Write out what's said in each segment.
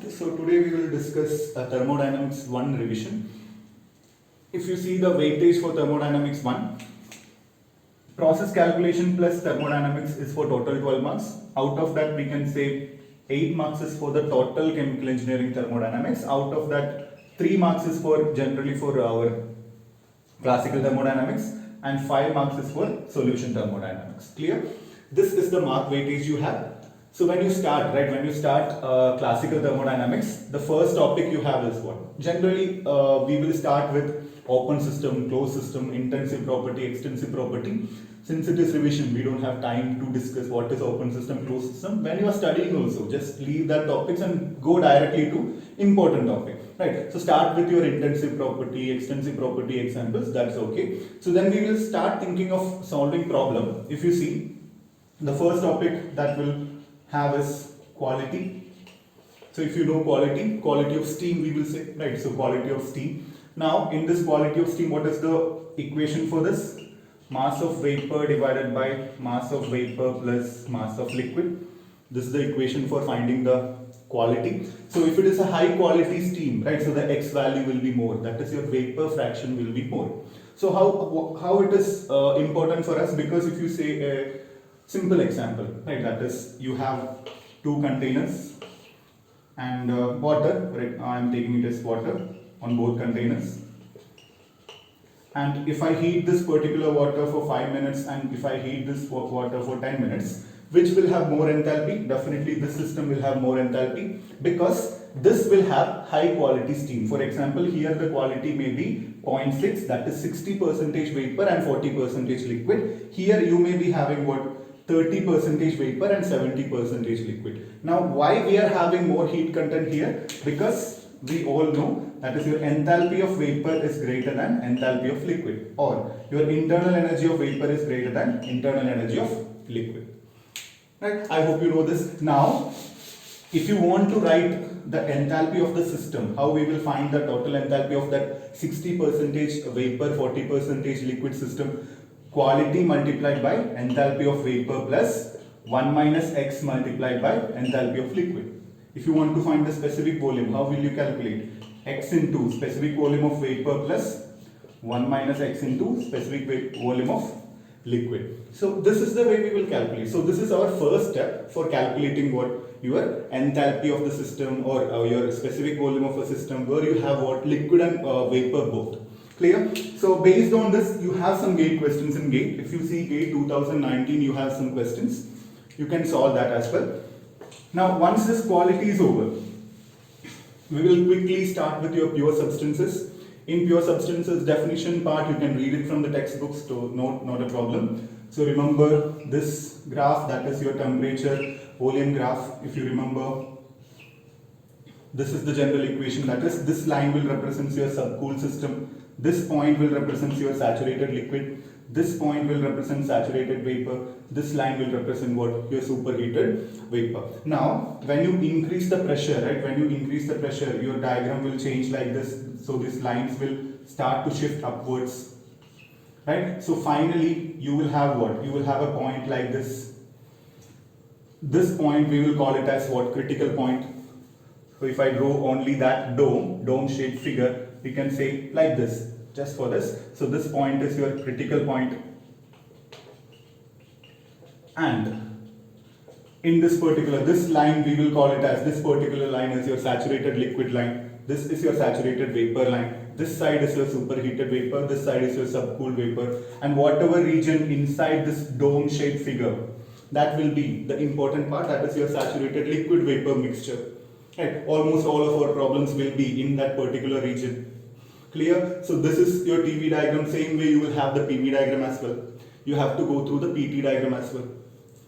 So today we will discuss thermodynamics 1 revision. If you see the weightage for thermodynamics 1, process calculation plus thermodynamics is for total 12 marks. Out of that we can say 8 marks is for the total chemical engineering thermodynamics. Out of that 3 marks is for generally for our classical thermodynamics and 5 marks is for solution thermodynamics. Clear? This is the mark weightage you have. So when you start, right, when you start classical thermodynamics, the first topic you have is what? Generally, we will start with open system, closed system, intensive property, extensive property. Since it is revision, we don't have time to discuss what is open system, closed system. When you are studying also, just leave that topics and go directly to important topic, right? So start with your intensive property, extensive property examples, that's okay. So then we will start thinking of solving problem. If you see, the first topic that will have is quality. So if you know quality of steam we will say, right? So quality of steam. Now in this quality of steam, what is the equation for this? Mass of vapor divided by mass of vapor plus mass of liquid. This is the equation for finding the quality. So if it is a high quality steam, right, so the X value will be more, that is your vapor fraction will be more. So how it is important for us, because if you say a simple example, right, that is you have two containers and water, right, I am taking it as water on both containers, and if I heat this particular water for 5 minutes and if I heat this water for 10 minutes, which will have more enthalpy? Definitely this system will have more enthalpy, because this will have high quality steam. For example, here the quality may be 0.6, that is 60% vapor and 40% liquid. Here you may be having what? 30% vapor and 70% liquid. Now why we are having more heat content here? Because we all know that is your enthalpy of vapor is greater than enthalpy of liquid, or your internal energy of vapor is greater than internal energy of liquid. Right? I hope you know this. Now if you want to write the enthalpy of the system, how we will find the total enthalpy of that 60% vapor, 40% liquid system? Quality multiplied by enthalpy of vapor plus 1 minus x multiplied by enthalpy of liquid. If you want to find the specific volume, how will you calculate? X into specific volume of vapor plus 1 minus x into specific volume of liquid. So this is the way we will calculate. So this is our first step for calculating what? Your enthalpy of the system, or your specific volume of a system where you have what? Liquid and vapor both. Clear? So based on this, you have some GATE questions in GATE. If you see GATE 2019, you have some questions. You can solve that as well. Now once this quality is over, we will quickly start with your pure substances. In pure substances definition part, you can read it from the textbooks, so not a problem. So remember this graph, that is your temperature volume graph. If you remember, this is the general equation, that is this line will represent your subcooled system. This point will represent your saturated liquid. This point will represent saturated vapor. This line will represent what? Your superheated vapor. Now, when you increase the pressure, right? When you increase the pressure, your diagram will change like this. So these lines will start to shift upwards, right? So finally, you will have what? You will have a point like this. This point we will call it as what? Critical point. So if I draw only that dome shaped figure, we can say like this, just for this. So this point is your critical point, and in this line we will call it as, this particular line is your saturated liquid line, this is your saturated vapor line, this side is your superheated vapor, this side is your subcooled vapor, and whatever region inside this dome shaped figure, that will be the important part, that is your saturated liquid vapor mixture. Right? Almost all of our problems will be in that particular region. Clear? So this is your TV diagram. Same way you will have the PV diagram as well. You have to go through the PT diagram as well.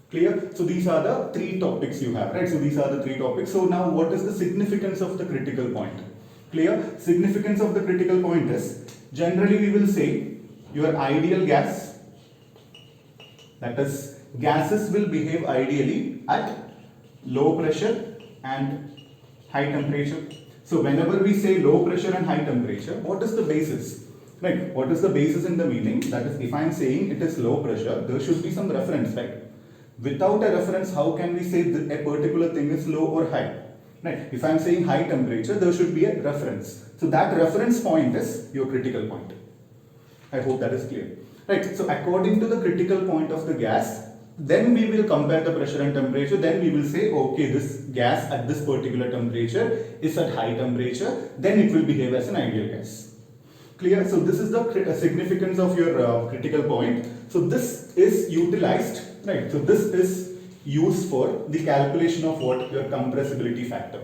Clear? So these are the three topics you have, right? So these are the three topics. So now what is the significance of the critical point? Clear? Significance of the critical point is, generally we will say your ideal gas, that is gases will behave ideally at low pressure and high temperature. So whenever we say low pressure and high temperature, what is the basis? Right? What is the basis in the meaning? That is, if I am saying it is low pressure, there should be some reference, right? Without a reference, how can we say that a particular thing is low or high? right? If I'm saying high temperature, there should be a reference. So that reference point is your critical point. I hope that is clear. Right, so according to the critical point of the gas, then we will compare the pressure and temperature, then we will say, okay, this gas at this particular temperature is at high temperature, then it will behave as an ideal gas. Clear? So this is the significance of your critical point. So this is utilized, right? So this is used for the calculation of what? Your compressibility factor.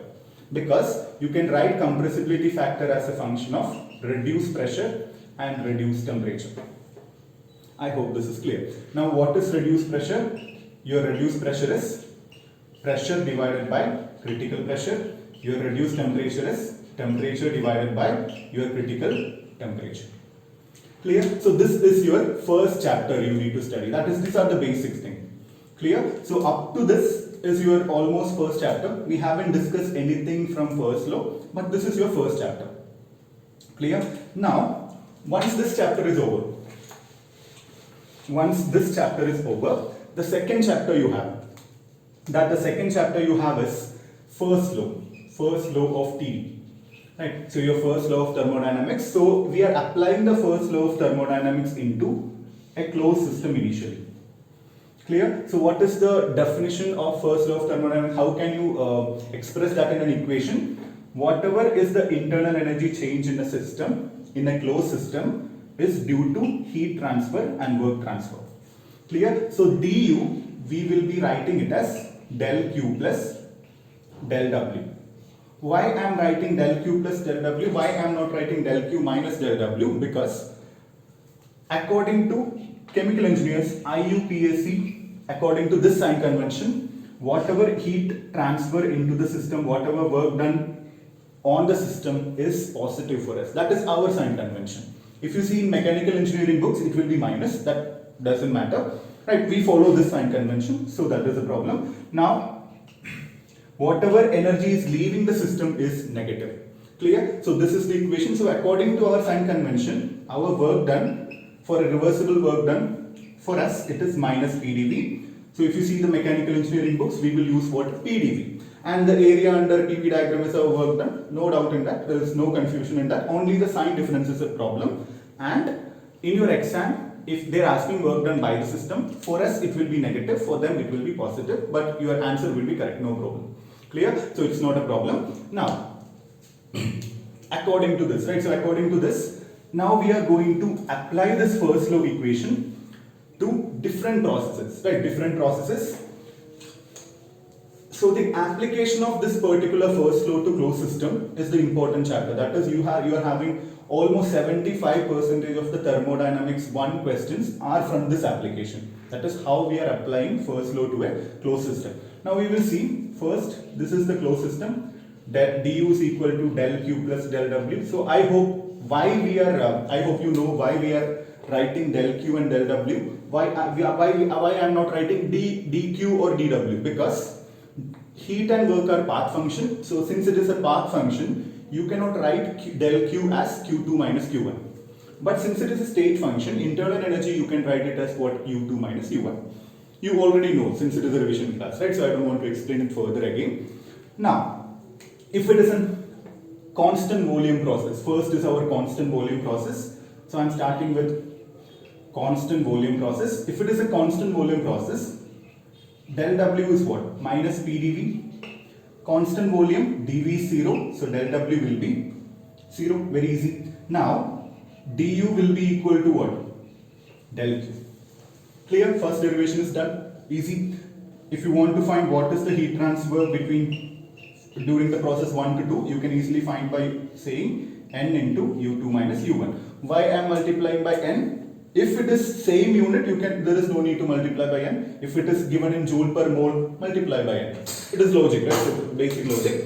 Because you can write compressibility factor as a function of reduced pressure and reduced temperature. I hope this is clear. Now what is reduced pressure? Your reduced pressure is pressure divided by critical pressure. Your reduced temperature is temperature divided by your critical temperature. Clear? So this is your first chapter you need to study. That is, these are the basics thing. Clear? So up to this is your almost first chapter. We haven't discussed anything from first law, but this is your first chapter. Clear? Now, once this chapter is over, the second chapter you have, is first law of TD. Right? So your first law of thermodynamics. So we are applying the first law of thermodynamics into a closed system initially. Clear? So what is the definition of first law of thermodynamics? How can you express that in an equation? Whatever is the internal energy change in a system, in a closed system, is due to heat transfer and work transfer. Clear? So du, we will be writing it as del Q plus del W. Why I am writing del Q plus del W? Why I am not writing del Q minus del W? Because according to chemical engineers, IUPAC, according to this sign convention, whatever heat transfer into the system, whatever work done on the system is positive for us. That is our sign convention. If you see in mechanical engineering books, it will be minus. That doesn't matter. Right? We follow this sign convention, so that is a problem. Now, whatever energy is leaving the system is negative. Clear? So this is the equation. So according to our sign convention, our work done, for a reversible work done, for us it is minus PdV. So if you see the mechanical engineering books, we will use what? PdV. And the area under PV diagram is our work done. No doubt in that. There is no confusion in that. Only the sign difference is a problem. And in your exam, if they are asking work done by the system, for us it will be negative, for them it will be positive, but your answer will be correct, no problem. Clear? So it's not a problem. Now, according to this, right? So according to this, now we are going to apply this first law equation to different processes, right? Different processes. So the application of this particular first law to closed system is the important chapter. That is, you are having almost 75% of the thermodynamics 1 questions are from this application. That is how we are applying first law to a closed system. Now we will see first, this is the closed system. That du is equal to del Q plus del W. So I hope you know why we are writing del Q and del W. Why I am not writing dQ or dW? Because heat and work are path function. So since it is a path function, you cannot write del Q as Q2 minus Q1. But since it is a state function, internal energy you can write it as what? U2 minus U1. You already know since it is a revision class, right? So I don't want to explain it further again. Now, if it is a constant volume process, first is our constant volume process. So I'm starting with constant volume process. If it is a constant volume process, del W is what? Minus PdV. Constant volume, dV is 0. So del W will be 0. Very easy. Now, du will be equal to what? Del Q. Clear? First derivation is done. Easy. If you want to find what is the heat transfer during the process 1 to 2, you can easily find by saying n into U2 minus U1. Why I am multiplying by n? If it is same unit, there is no need to multiply by n. If it is given in joule per mole, multiply by n. It is logic, right? So basic logic.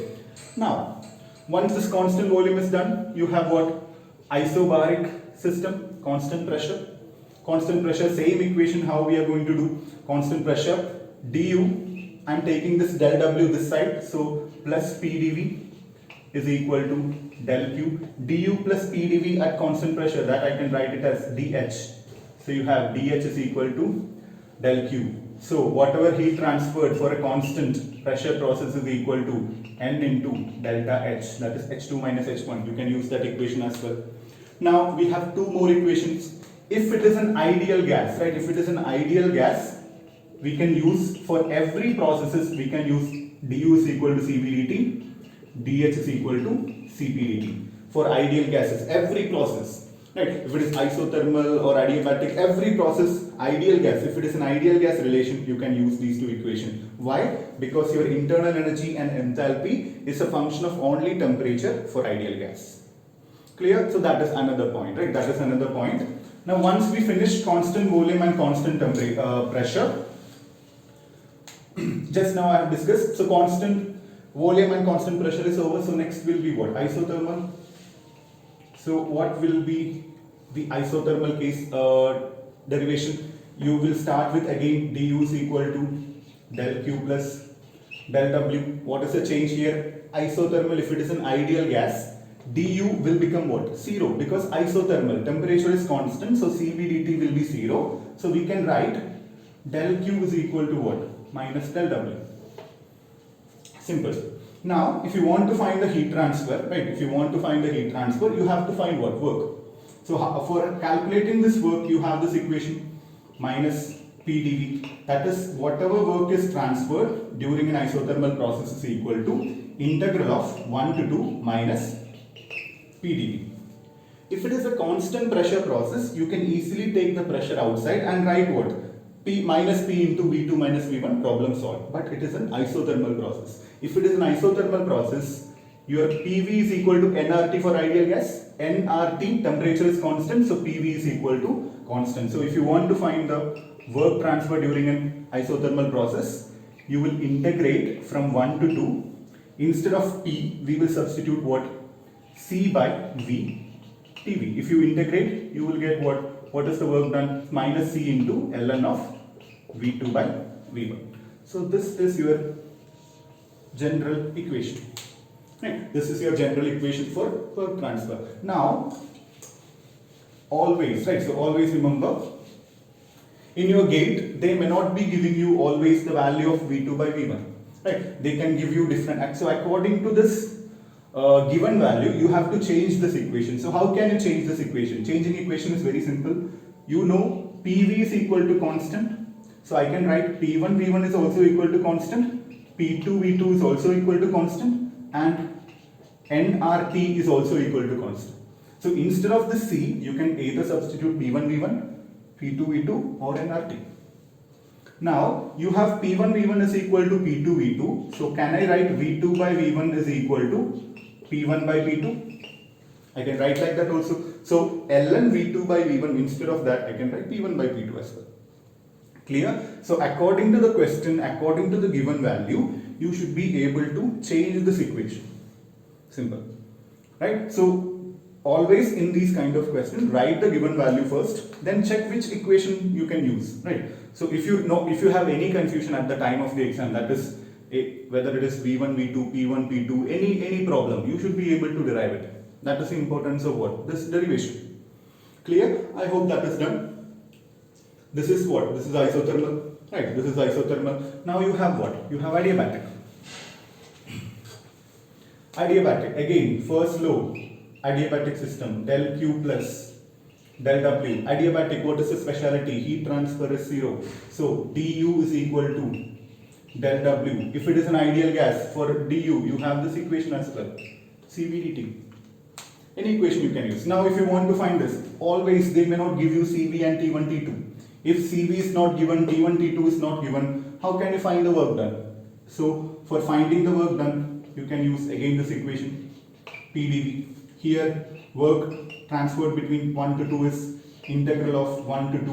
Now, once this constant volume is done, you have what? Isobaric system, constant pressure. Constant pressure, same equation how we are going to do. Constant pressure, du, I am taking this del W this side, so plus PdV is equal to del Q. du plus PdV at constant pressure, that I can write it as dH. So you have dH is equal to del Q. So whatever heat transferred for a constant pressure process is equal to N into delta H, that is H2 minus H1. You can use that equation as well. Now we have two more equations. If it is an ideal gas, right? If it is an ideal gas, we can use for every processes, we can use du is equal to Cv dt, dH is equal to Cp dt for ideal gases, every process, right? If it is isothermal or adiabatic, every process, ideal gas, if it is an ideal gas relation, you can use these two equations. Why? Because your internal energy and enthalpy is a function of only temperature for ideal gas. Clear? So that is another point, right? That is another point. Now once we finish constant volume and constant pressure, just now I have discussed, so constant volume and constant pressure is over, so next will be what? Isothermal. So what will be the isothermal case derivation? You will start with again du is equal to del Q plus del W. What is the change here? Isothermal, if it is an ideal gas, du will become what? 0, because isothermal, temperature is constant, so Cv dt will be 0. So we can write del Q is equal to what? Minus del W. Simple. Now, if you want to find the heat transfer, right? If you want to find the heat transfer, you have to find what? Work. So for calculating this work, you have this equation minus PdV. That is, whatever work is transferred during an isothermal process is equal to integral of 1 to 2 minus PdV. If it is a constant pressure process, you can easily take the pressure outside and write what? P minus P into V2 minus V1, problem solved. But it is an isothermal process. If it is an isothermal process, your PV is equal to nRT for ideal gas. nRT, temperature is constant, so PV is equal to constant. So if you want to find the work transfer during an isothermal process, you will integrate from 1 to 2. Instead of P, we will substitute what? C by V TV. If you integrate, you will get what? What is the work done? Minus C into ln of V2 by V1. So this is your general equation. Right? This is your general equation for work transfer. Now, always, right? So always remember, in your gate, they may not be giving you always the value of V2 by V1. Right? They can give you different. So according to this given value, you have to change this equation. So how can you change this equation? Changing equation is very simple. You know PV is equal to constant. So I can write P1 V1 is also equal to constant. P2 V2 is also equal to constant. And nRT is also equal to constant. So instead of the C, you can either substitute P1 V1, P2 V2 or nRT. Now you have P1 V1 is equal to P2 V2. So can I write V2 by V1 is equal to P1 by P2? I can write like that also. So ln V2 by V1, instead of that I can write P1 by P2 as well. Clear? So according to the question, according to the given value, you should be able to change this equation. Simple. Right? So always in these kind of questions, write the given value first, then check which equation you can use. Right? So if you have any confusion at the time of the exam, that is whether it is V1, V2, P1, P2, any problem, you should be able to derive it. That is the importance of what? This derivation. Clear? I hope that is done. This is what? This is isothermal. Right? This is isothermal. Now you have what? You have adiabatic. Adiabatic. Again, first law. Adiabatic system. Del Q plus del W. Adiabatic, what is the speciality? Heat transfer is 0. So du is equal to del W. If it is an ideal gas, for du, you have this equation as well. Cv dt. Any equation you can use. Now if you want to find this, always they may not give you Cv and T1, T2. If Cv is not given, T1, T2 is not given, how can you find the work done? So for finding the work done, you can use again this equation, PdV. Here work transferred between 1 to 2 is integral of 1 to 2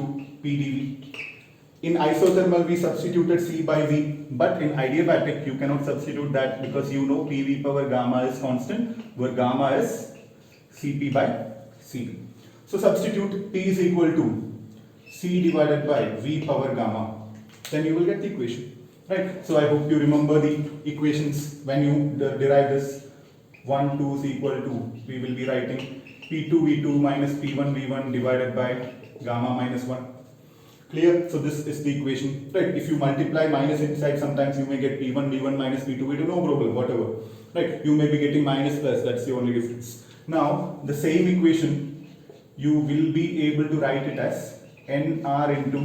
PdV. In isothermal we substituted C by V, but in adiabatic you cannot substitute that because you know PV power gamma is constant, where gamma is Cp by Cv. So substitute P is equal to C divided by V power gamma, then you will get the equation. Right? So I hope you remember the equations when you derive this. 1, 2 is equal to, we will be writing P2 V2 minus P1 V1 divided by gamma minus 1. Clear? So this is the equation, right? If you multiply minus inside, sometimes you may get P1, V1 minus P2, V2, no problem, whatever, right? You may be getting minus plus, that's the only difference. Now, the same equation, you will be able to write it as NR into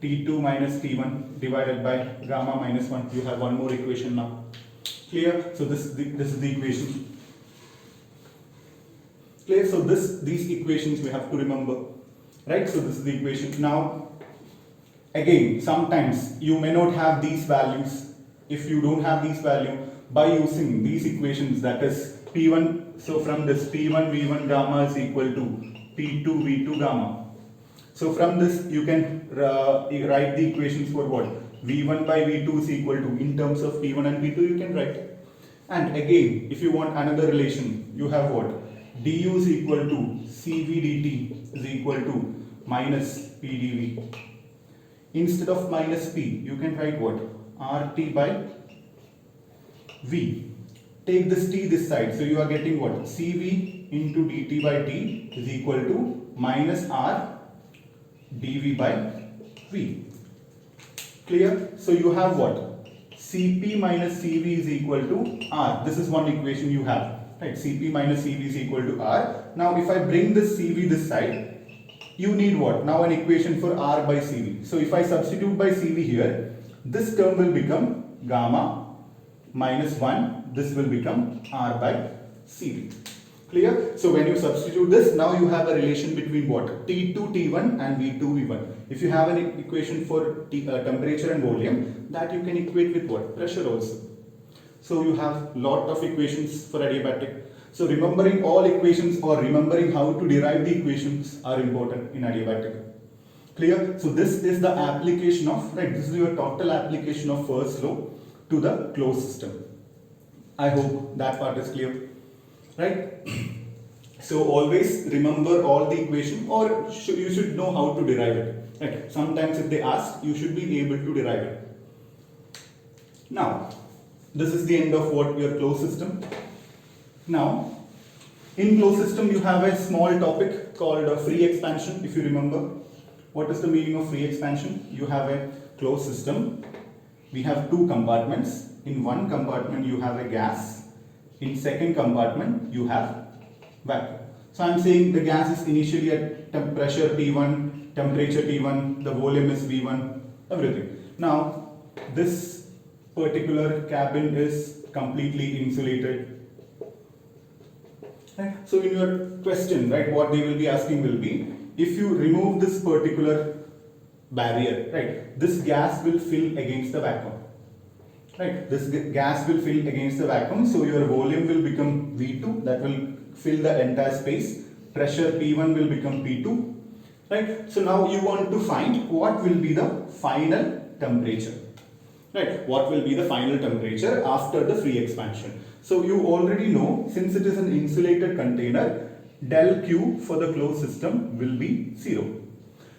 T2 minus T1 divided by gamma minus 1. You have one more equation now. Clear? So this is the equation. Clear? So these equations we have to remember, right? So this is the equation. Now, again, sometimes you may not have these values. If you don't have these values, by using these equations, that is P1, so from this P1 V1 gamma is equal to P2 V2 gamma. So from this you can write the equations for what? V1 by V2 is equal to, in terms of P1 and P2 you can write. And again, if you want another relation, you have what? du is equal to Cv dt is equal to minus Pdv. Instead of minus P, you can write what? RT by V. Take this T this side, so you are getting what? Cv into dt by T is equal to minus R dV by V. Clear? So you have what? Cp minus Cv is equal to R. This is one equation you have, right? Cp minus Cv is equal to R. Now if I bring this Cv this side, you need what? Now an equation for R by Cv. So if I substitute by Cv here, this term will become gamma minus 1. This will become R by Cv. Clear? So when you substitute this, now you have a relation between what? T2 T1 and V2 V1. If you have an equation for temperature and volume, that you can equate with what? Pressure also. So you have lot of equations for adiabatic. So remembering all equations or remembering how to derive the equations are important in adiabatic. Clear? So this is the application of, right, this is your total application of first law to the closed system. I hope that part is clear, right? So always remember all the equation, or you should know how to derive it, right? Sometimes if they ask, you should be able to derive it. Now, this is the end of what your closed system. Now, in closed system you have a small topic called free expansion. If you remember, what is the meaning of free expansion? You have a closed system. We have two compartments. In one compartment you have a gas. In second compartment you have vacuum. So I am saying the gas is initially at pressure T1, temperature T1, the volume is V1, everything. Now this particular cabin is completely insulated. Right? So in your question, right, what they will be asking will be, if you remove this particular barrier, right, this gas will fill against the vacuum. Right, this gas will fill against the vacuum, so your volume will become V2, that will fill the entire space. Pressure P1 will become P2. Right, so now you want to find what will be the final temperature. Right, what will be the final temperature after the free expansion. So you already know, since it is an insulated container, del Q for the closed system will be 0.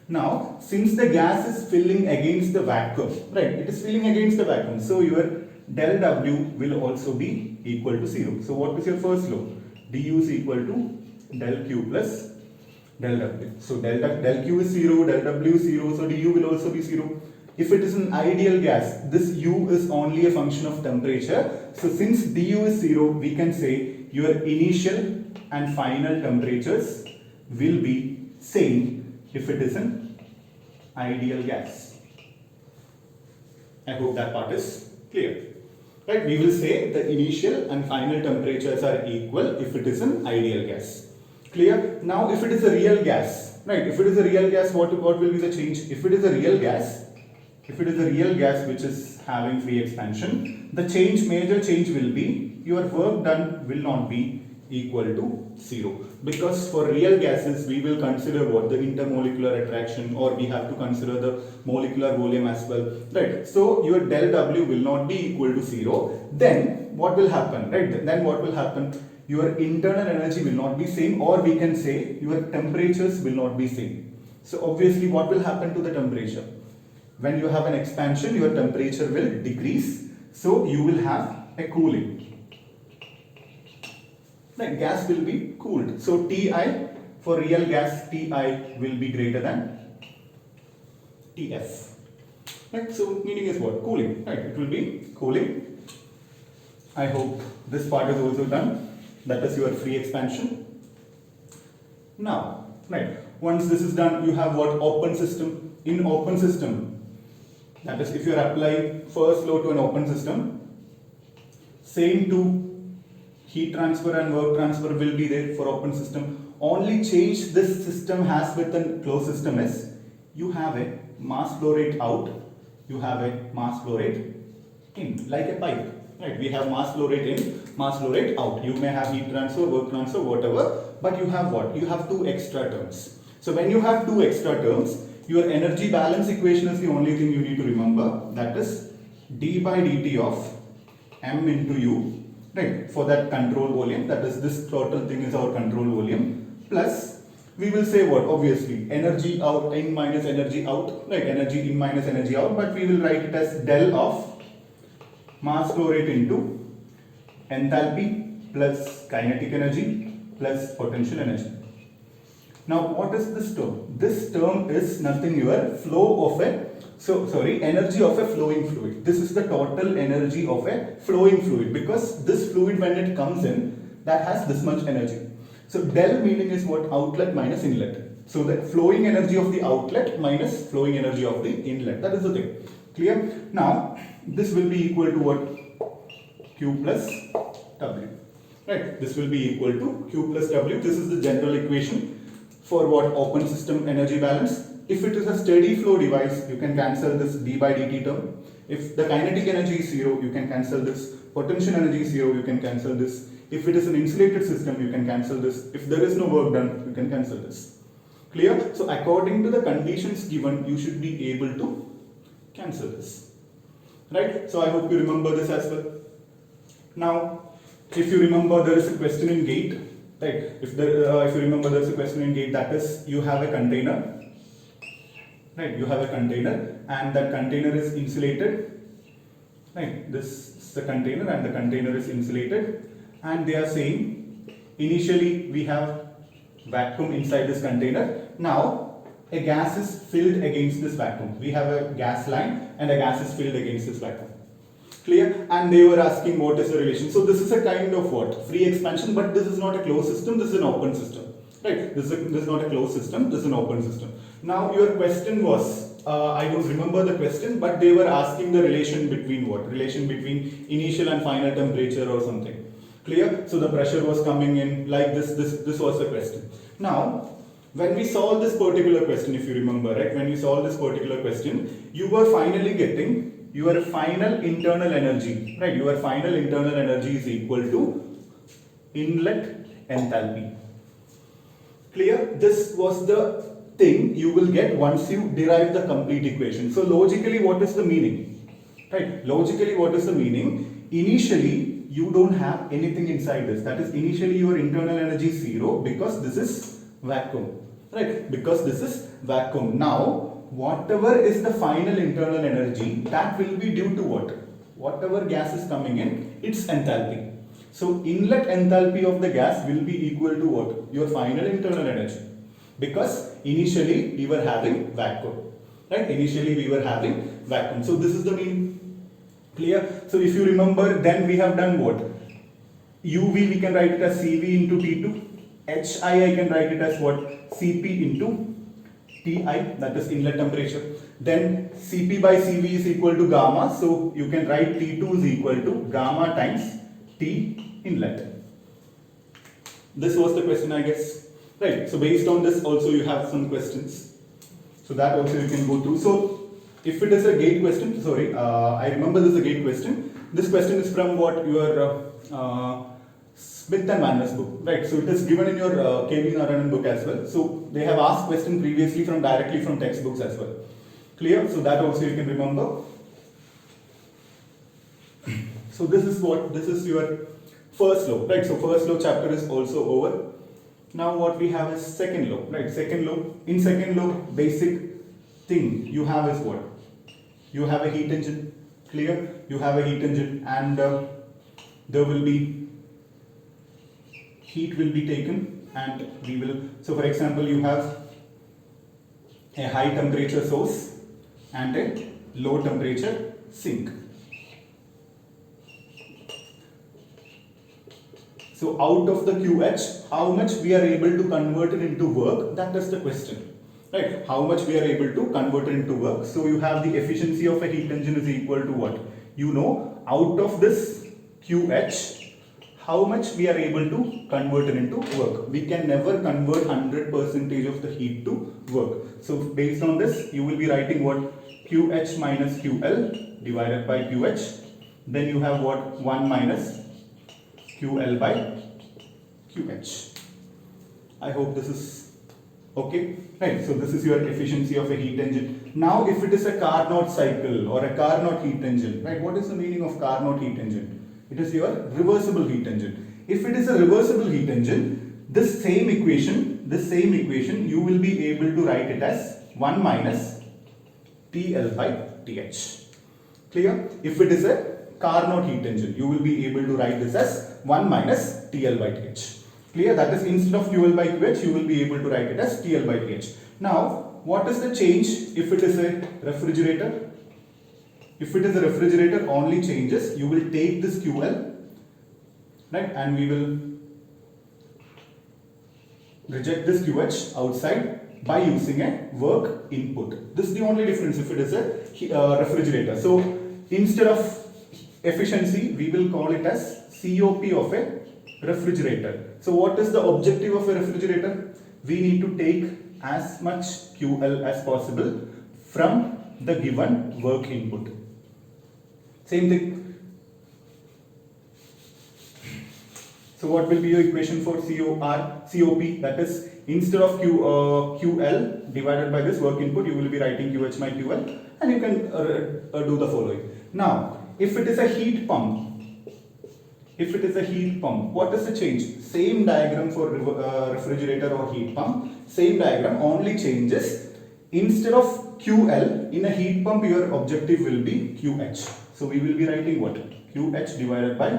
Now, since the gas is filling against the vacuum, right, it is filling against the vacuum, so your del W will also be equal to 0. So what is your first law? du is equal to del Q plus del W. So del Q is 0, del W is 0, so du will also be 0. If it is an ideal gas, this U is only a function of temperature. So since du is 0, we can say your initial and final temperatures will be same if it is an ideal gas. I hope that part is clear. Right, we will say the initial and final temperatures are equal if it is an ideal gas. Clear? Now if it is a real gas, right, if it is a real gas, what will be the change? If it is a real gas, which is having free expansion, the major change will be your work done will not be equal to 0, because for real gases we will consider what? The intermolecular attraction, or we have to consider the molecular volume as well, right? So your del W will not be equal to 0. Then what will happen, right? Then what will happen? Your internal energy will not be same, or we can say your temperatures will not be same. So obviously what will happen to the temperature? When you have an expansion, your temperature will decrease, so you will have a cooling. The gas will be cooled. So Ti, for real gas, Ti will be greater than Tf. Right, so meaning is what? Cooling. Right, it will be cooling. I hope this part is also done. That is your free expansion. Now, right, once this is done, you have what? Open system. In open system, that is, if you are applying first law to an open system, same two heat transfer and work transfer will be there for open system. Only change this system has with a closed system is you have a mass flow rate out, you have a mass flow rate in, like a pipe. Right? We have mass flow rate in, mass flow rate out. You may have heat transfer, work transfer, whatever, but you have what? You have two extra terms. So when you have two extra terms, your energy balance equation is the only thing you need to remember. That is d by dt of m into u, right? For that control volume, that is this total thing is our control volume, plus we will say what? Obviously energy out in minus energy out, right? Energy in minus energy out, but we will write it as del of mass flow rate into enthalpy plus kinetic energy plus potential energy. Now what is this term? This term is nothing your flow of a, energy of a flowing fluid. This is the total energy of a flowing fluid, because this fluid when it comes in, that has this much energy. So del meaning is what? Outlet minus inlet. So the flowing energy of the outlet minus flowing energy of the inlet. That is the thing. Clear? Now this will be equal to what? Q plus W. Right? This will be equal to Q plus W. This is the general equation for what? Open system energy balance. If it is a steady flow device, you can cancel this d by dt term. If the kinetic energy is 0, you can cancel this. Potential energy is 0, you can cancel this. If it is an insulated system, you can cancel this. If there is no work done, you can cancel this. Clear? So according to the conditions given, you should be able to cancel this. Right? So I hope you remember this as well. Now, if you remember, there is a question in GATE. Right? If you remember, there is a question in GATE, that is, you have a container. Right? You have a container, and that container is insulated. Right? This is the container, and the container is insulated. And they are saying, initially we have vacuum inside this container. Now, a gas is filled against this vacuum. We have a gas line, and a gas is filled against this vacuum. Clear? And they were asking what is the relation. So this is a kind of what? Free expansion, but this is not a closed system, this is an open system. Right? This is not a closed system, this is an open system. Now your question was, I don't remember the question, but they were asking the relation between what? Relation between initial and final temperature or something. Clear? So the pressure was coming in like this was the question. Now, when we solve this particular question, if you remember, right? When we solve this particular question, you were finally getting your final internal energy, right? Your final internal energy is equal to inlet enthalpy. Clear? This was the thing you will get once you derive the complete equation. So logically, what is the meaning? Right? Logically, what is the meaning? Initially, you don't have anything inside this. That is, initially your internal energy is 0 because this is vacuum. Right? Because this is vacuum. Now, whatever is the final internal energy, that will be due to what? Whatever gas is coming in, its enthalpy. So inlet enthalpy of the gas will be equal to what? Your final internal energy. Because initially we were having vacuum. Right? Initially we were having vacuum. So this is the meaning. Clear? So if you remember, then we have done what? UV we can write it as CV into T2. HI I can write it as what? CP into Ti, that is inlet temperature. Then Cp by Cv is equal to gamma. So you can write T2 is equal to gamma times T inlet. This was the question, I guess. Right. So based on this also you have some questions. So that also you can go through. So if it is a GATE question, sorry, I remember this is a GATE question. This question is from what? Your Smith and Magnus book, right? So it is given in your KV Narayanan book as well. So they have asked question previously directly from textbooks as well. Clear? So that also you can remember. So this is your first law, right? So first law chapter is also over. Now what we have is second law, right? Second law. In second law, basic thing you have is what? You have a heat engine. Clear? You have a heat engine, and there will be heat will be taken, and we will, so for example, you have a high temperature source, and a low temperature sink. So out of the QH, how much we are able to convert it into work, that is the question, right? How much we are able to convert it into work. So you have the efficiency of a heat engine is equal to what? You know, out of this QH, how much we are able to convert it into work. We can never convert 100% of the heat to work. So based on this, you will be writing what? QH minus QL divided by QH. Then you have what? 1 minus QL by QH. I hope this is okay, right? So this is your efficiency of a heat engine. Now if it is a Carnot cycle or a Carnot heat engine, right? What is the meaning of Carnot heat engine? It is your reversible heat engine. If it is a reversible heat engine, this same equation you will be able to write it as 1 minus TL by TH. Clear? If it is a Carnot heat engine, you will be able to write this as 1 minus TL by TH. Clear? That is, instead of QL by QH, you will be able to write it as TL by TH. Now, what is the change if it is a refrigerator? If it is a refrigerator, only changes, you will take this QL, right, and we will reject this QH outside by using a work input. This is the only difference if it is a refrigerator. So, instead of efficiency, we will call it as COP of a refrigerator. So what is the objective of a refrigerator? We need to take as much QL as possible from the given work input. Same thing. So what will be your equation for COP? That is, instead of QL divided by this work input, you will be writing QH by QL, and you can do the following. Now, if it is a heat pump, what is the change? Same diagram for refrigerator or heat pump, same diagram, only changes. Instead of QL, in a heat pump, your objective will be QH. So we will be writing what? QH divided by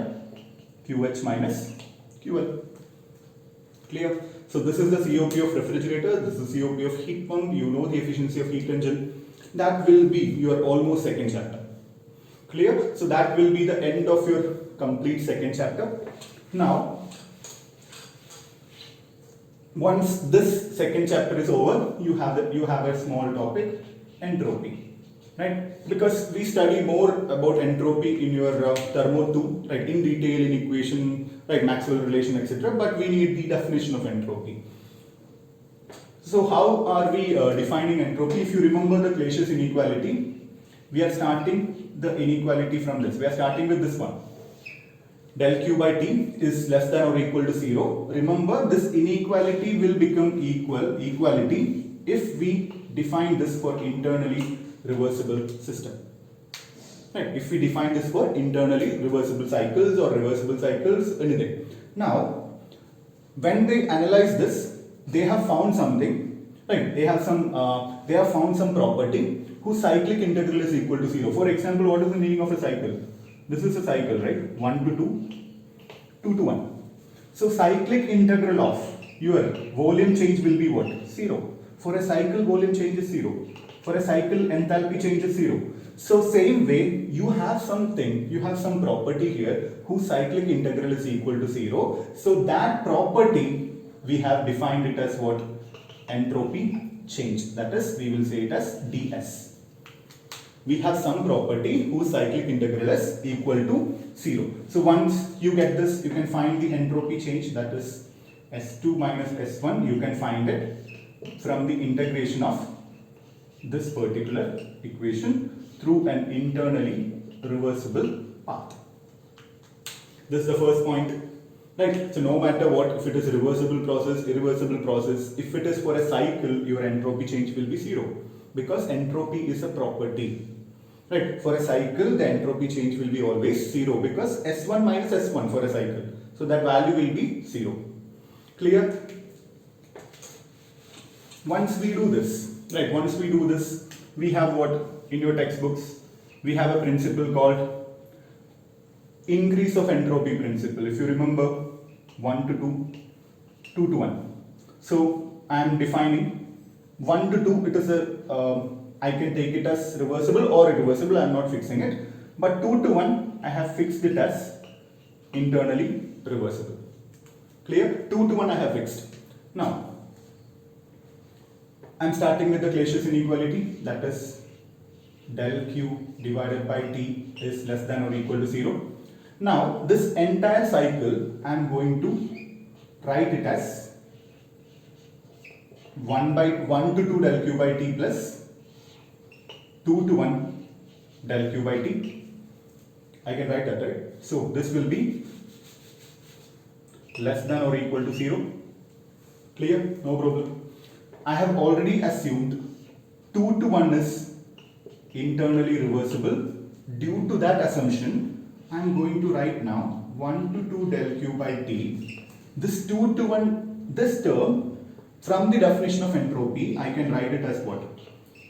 QH minus QL. Clear? So this is the COP of refrigerator, this is COP of heat pump, you know the efficiency of heat engine. That will be your almost second chapter. Clear? So that will be the end of your complete second chapter. Now, once this second chapter is over, you have a small topic, entropy, right? Because we study more about entropy in your Thermo 2, right? In detail, in equation, right? Maxwell relation, etc. But we need the definition of entropy. So how are we defining entropy? If you remember the Clausius inequality, we are starting the inequality from this. We are starting with this one. Del Q by T is less than or equal to 0. Remember, this inequality will become equality if we define this for internally reversible system. Right? If we define this for internally reversible cycles or reversible cycles, anything. Now, when they analyze this, they have found something. Right? They have found some property whose cyclic integral is equal to 0. For example, what is the meaning of a cycle? This is a cycle, right? 1 to 2, 2 to 1. So cyclic integral of your volume change will be what? 0. For a cycle, volume change is 0. For a cycle, enthalpy change is 0. So same way, you have some property here whose cyclic integral is equal to 0. So that property, we have defined it as what? Entropy change. That is, we will say it as ds. We have some property whose cyclic integral is equal to 0. So once you get this, you can find the entropy change, that is S2 minus S1. You can find it from the integration of this particular equation through an internally reversible path. This is the first point. Right? So no matter what, if it is a reversible process, irreversible process, if it is for a cycle, your entropy change will be 0. Because entropy is a property. Right? For a cycle, the entropy change will be always 0 because S1 minus S1 for a cycle. So that value will be 0. Clear? Once we do this, right? Once we do this, we have what in your textbooks? We have a principle called increase of entropy principle. If you remember, 1 to 2, 2 to 1. So I am defining 1 to 2. It is a I can take it as reversible or irreversible, I am not fixing it. But 2 to 1, I have fixed it as internally reversible. Clear? 2 to 1 I have fixed. Now, I am starting with the Clausius inequality, that is del q divided by t is less than or equal to 0. Now, this entire cycle I am going to write it as 1 to 2 del q by t plus 2 to 1 del q by t. I can write that, right? So, this will be less than or equal to 0. Clear? No problem. I have already assumed 2 to 1 is internally reversible. Due to that assumption, I am going to write now 1 to 2 del q by t. This 2 to 1, this term, from the definition of entropy, I can write it as what?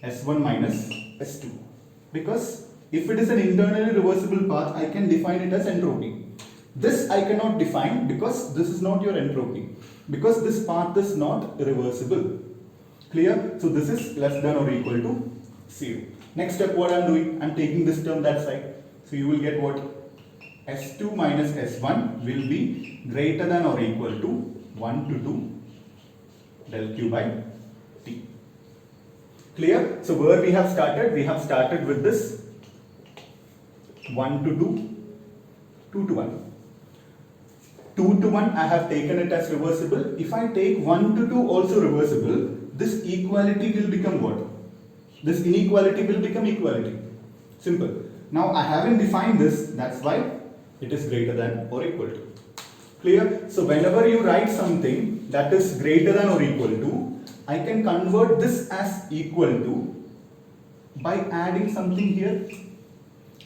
S1 minus S2. Because if it is an internally reversible path, I can define it as entropy. This I cannot define because this is not your entropy. Because this path is not reversible. Clear? So this is less than or equal to 0. Next step, what I am doing? I am taking this term that side. So you will get what? S2 minus S1 will be greater than or equal to 1 to 2 del q by t. Clear? So where we have started? We have started with this 1 to 2, 2 to 1. 2 to 1 I have taken it as reversible. If I take 1 to 2 also reversible, this equality will become what? This inequality will become equality. Simple. Now I haven't defined this, that's why it is greater than or equal to. Clear? So whenever you write something that is greater than or equal to, I can convert this as equal to by adding something here.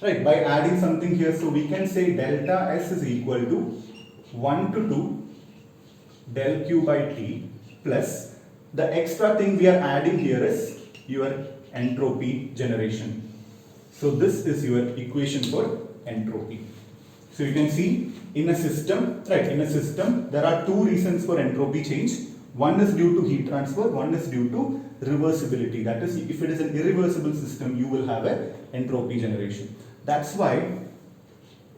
Right, by adding something here, so we can say delta S is equal to 1 to 2 del q by t plus the extra thing we are adding here is your entropy generation. So this is your equation for entropy. So you can see in a system, right, in a system there are two reasons for entropy change. One is due to heat transfer, one is due to reversibility. That is, if it is an irreversible system, you will have a entropy generation. That's why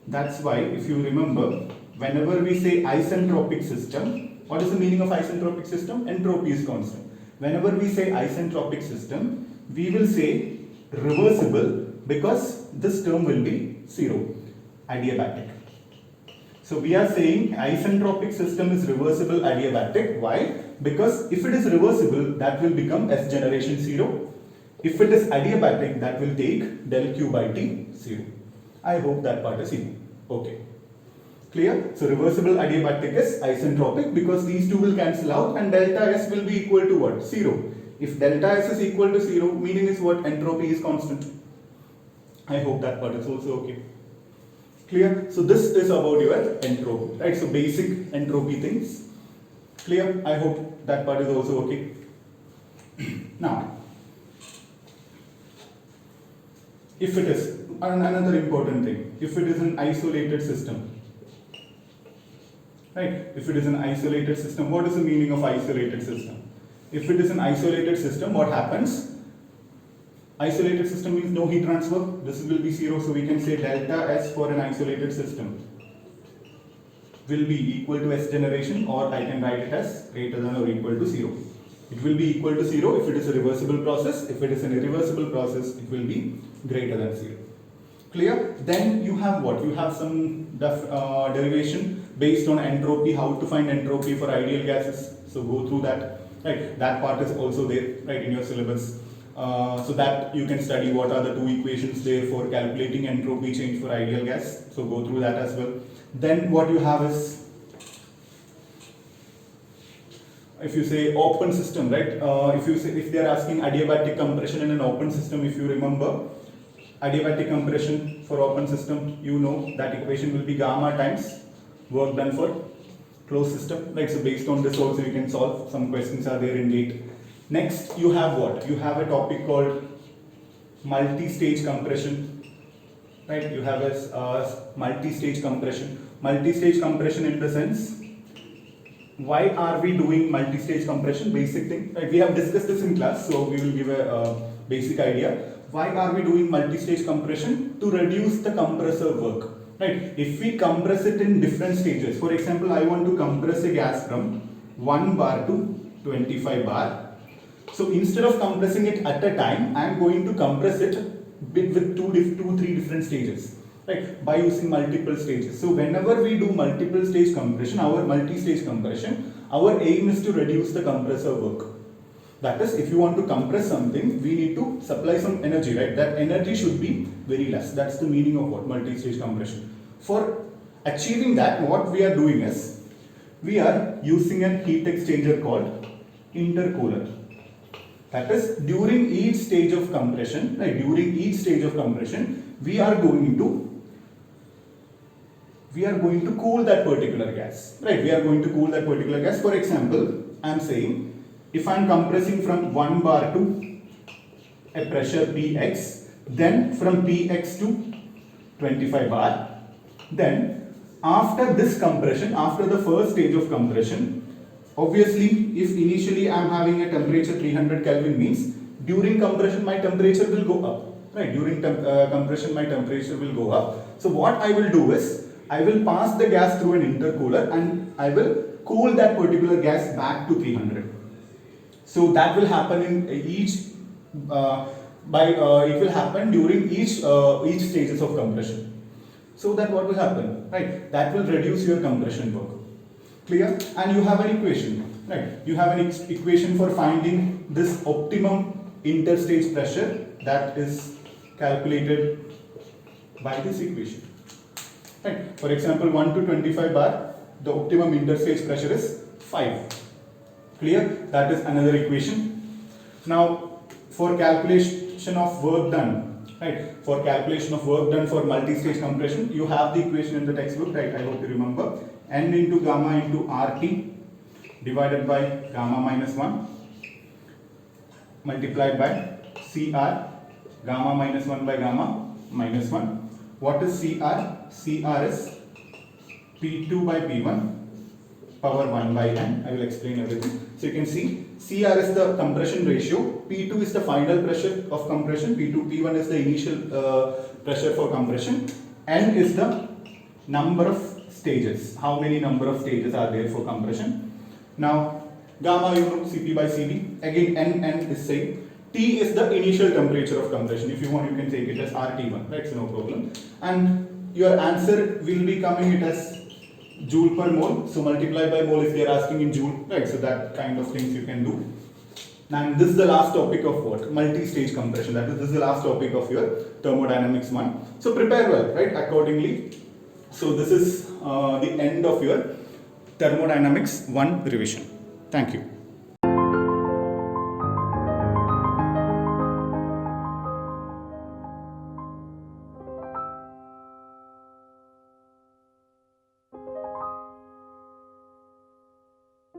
if you remember, whenever we say isentropic system, what is the meaning of isentropic system? Entropy is constant. Whenever we say isentropic system, we will say reversible because this term will be 0, adiabatic. So we are saying isentropic system is reversible adiabatic. Why? Because if it is reversible, that will become S generation 0. If it is adiabatic, that will take del q by t 0. I hope that part is easy. Okay. Clear? So reversible adiabatic is isentropic because these two will cancel out and delta S will be equal to what? 0. If delta S is equal to 0, meaning is what? Entropy is constant. I hope that part is also okay. Clear? So this is about your entropy, right? So basic entropy things. Clear? I hope that part is also okay. Now, if it is, another important thing, if it is an isolated system, right? If it is an isolated system, what is the meaning of isolated system? If it is an isolated system, what happens? Isolated system means no heat transfer. This will be 0, so we can say delta S for an isolated system will be equal to S generation, or I can write it as greater than or equal to 0. It will be equal to 0 if it is a reversible process. If it is an irreversible process, it will be greater than 0. Clear? Then you have what? You have some derivation based on entropy, how to find entropy for ideal gases. So go through that. Right? That part is also there, right, in your syllabus. So that you can study what are the two equations there for calculating entropy change for ideal gas. So go through that as well. Then what you have is, if you say open system, right? If they are asking adiabatic compression in an open system, if you remember, adiabatic compression for open system, you know that equation will be gamma times work done for closed system, right? So based on this also you can solve. Some questions are there in date. Next, you have what? You have a topic called multi-stage compression, right? You have a multi-stage compression. Multi-stage compression in the sense, why are we doing multi-stage compression? Basic thing, right? We have discussed this in class, so we will give a basic idea. Why are we doing multi-stage compression? To reduce the compressor work, right? If we compress it in different stages, for example, I want to compress a gas from 1 bar to 25 bar. So instead of compressing it at a time, I am going to compress it with three different stages, right? By using multiple stages. So whenever we do multiple stage compression, our multi-stage compression, our aim is to reduce the compressor work. That is, if you want to compress something, we need to supply some energy, right? That energy should be very less. That's the meaning of what multi-stage compression. For achieving that, what we are doing is, we are using a heat exchanger called intercooler. That is, during each stage of compression, right? During each stage of compression, we are going to cool that particular gas, right? We are going to cool that particular gas. For example, I am saying, if I am compressing from 1 bar to a pressure Px, then from Px to 25 bar, then after this compression, after the first stage of compression, obviously, if initially I am having a temperature 300 Kelvin, means during compression my temperature will go up, right? During compression my temperature will go up. So what I will do is, I will pass the gas through an intercooler and I will cool that particular gas back to 300. So that will happen in each it will happen during each stages of compression. So that what will happen, right? That will reduce your compression work. Clear? And you have an equation, right? You have an equation for finding this optimum interstage pressure, that is calculated by this equation, right? For example, 1 to 25 bar, the optimum interstage pressure is 5. Clear? That is another equation. Now, for calculation of work done, right? For calculation of work done for multi-stage compression, you have the equation in the textbook, right? I hope you remember. N into gamma into RT divided by gamma minus 1 multiplied by CR, gamma minus 1 by gamma minus 1. What is CR? CR is P2 by P1 power 1 by N. I will explain everything. So you can see CR is the compression ratio, P2 is the final pressure of compression, P1 is the initial pressure for compression, N is the number of stages, how many number of stages are there for compression. Now gamma, you know, Cp by Cv, again N is same. T is the initial temperature of compression. If you want, you can take it as RT1, right? So no problem. And your answer will be coming it as joule per mole. So multiply by mole if they are asking in joule, right? So that kind of things you can do. And this is the last topic of what? Multi-stage compression. That is, this is the last topic of your thermodynamics 1. So prepare well, right? Accordingly. So this is the end of your thermodynamics 1 revision. Thank you.